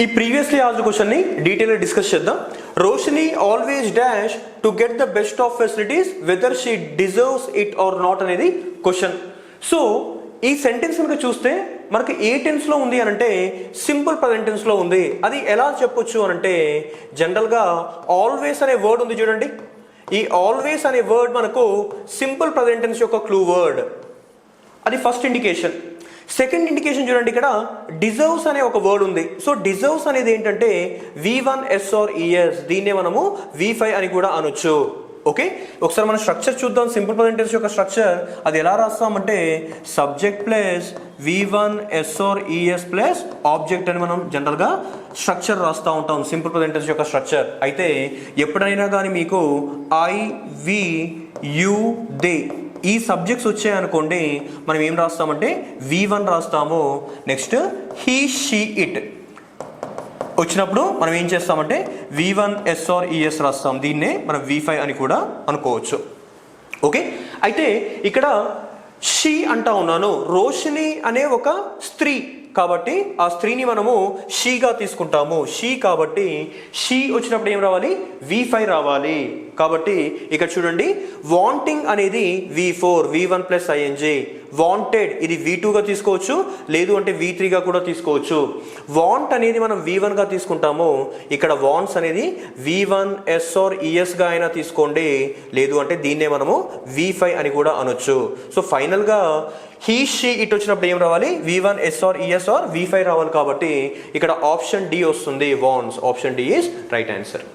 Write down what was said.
ఈ previously asked question ని detail గా డిస్కస్ చేద్దాం. Roshini always dash to get the best of facilities whether she deserves it or not అనేది question. So ఈ sentence కనుక చూస్తే మనకి ఏ టెన్స్ లో ఉంది అని అంటే సింపుల్ ప్రజెంట్ టెన్స్ లో ఉంది. అది ఎలా చెప్పొచ్చు అని అంటే జనరల్ గా ఆల్వేస్ అనే వర్డ్ ఉంది చూడండి. ఈ ఆల్వేస్ అనే వర్డ్ మనకు సింపుల్ ప్రజెంట్ టెన్స్ యొక్క క్లూ వర్డ్. అది ఫస్ట్ ఇండికేషన్. సెకండ్ ఇండికేషన్ చూడండి, ఇక్కడ డిజర్వ్స్ అనే ఒక వర్డ్ ఉంది. సో డిజర్వ్స్ అనేది ఏంటంటే V1S or ES, దీన్నే మనము V5 అని కూడా అనొచ్చు. ఓకే, ఒకసారి మనం స్ట్రక్చర్ చూద్దాం. సింపుల్ ప్రజెంట్ టెన్స్ యొక్క స్ట్రక్చర్ అది ఎలా రాస్తామంటే subject plus V1S or ES plus object అని మనం జనరల్గా స్ట్రక్చర్ రాస్తూ ఉంటాం సింపుల్ ప్రజెంట్ టెన్స్ యొక్క స్ట్రక్చర్. అయితే ఎప్పుడైనా కానీ మీకు I, we, you, they ఈ సబ్జెక్ట్స్ వచ్చాయనుకోండి, మనం ఏం రాస్తామంటే V1 రాస్తాము. నెక్స్ట్ he, she, it వచ్చినప్పుడు మనం ఏం చేస్తామంటే V1S or ES రాస్తాం. దీన్నే మనం V5 అని కూడా అనుకోవచ్చు. ఓకే, అయితే ఇక్కడ షీ అంటా ఉన్నాను. రోషిని అనే ఒక స్త్రీ కాబట్టి ఆ స్త్రీని మనము షీగా తీసుకుంటాము. షీ కాబట్టి షీ వచ్చినప్పుడు ఏం రావాలి? V5 రావాలి. కాబట్టి ఇక్కడ చూడండి, వాంటింగ్ అనేది V4, V1 plus ING. Wanted ఇది V2 గా తీసుకోవచ్చు, లేదు అంటే V3 గా కూడా తీసుకోవచ్చు. వాంట్ అనేది మనం V1 గా తీసుకుంటాము. ఇక్కడ వాంట్స్ అనేది V1S or ES గా అయినా తీసుకోండి, లేదు అంటే దీన్నే మనము V5 అని కూడా అనొచ్చు. సో ఫైనల్ గా హీ, షీ, ఇట్ వచ్చినప్పుడు ఏం రావాలి? V1S or ES or V5 రావాలి. కాబట్టి ఇక్కడ ఆప్షన్ డి వస్తుంది, wants. Option D is right answer.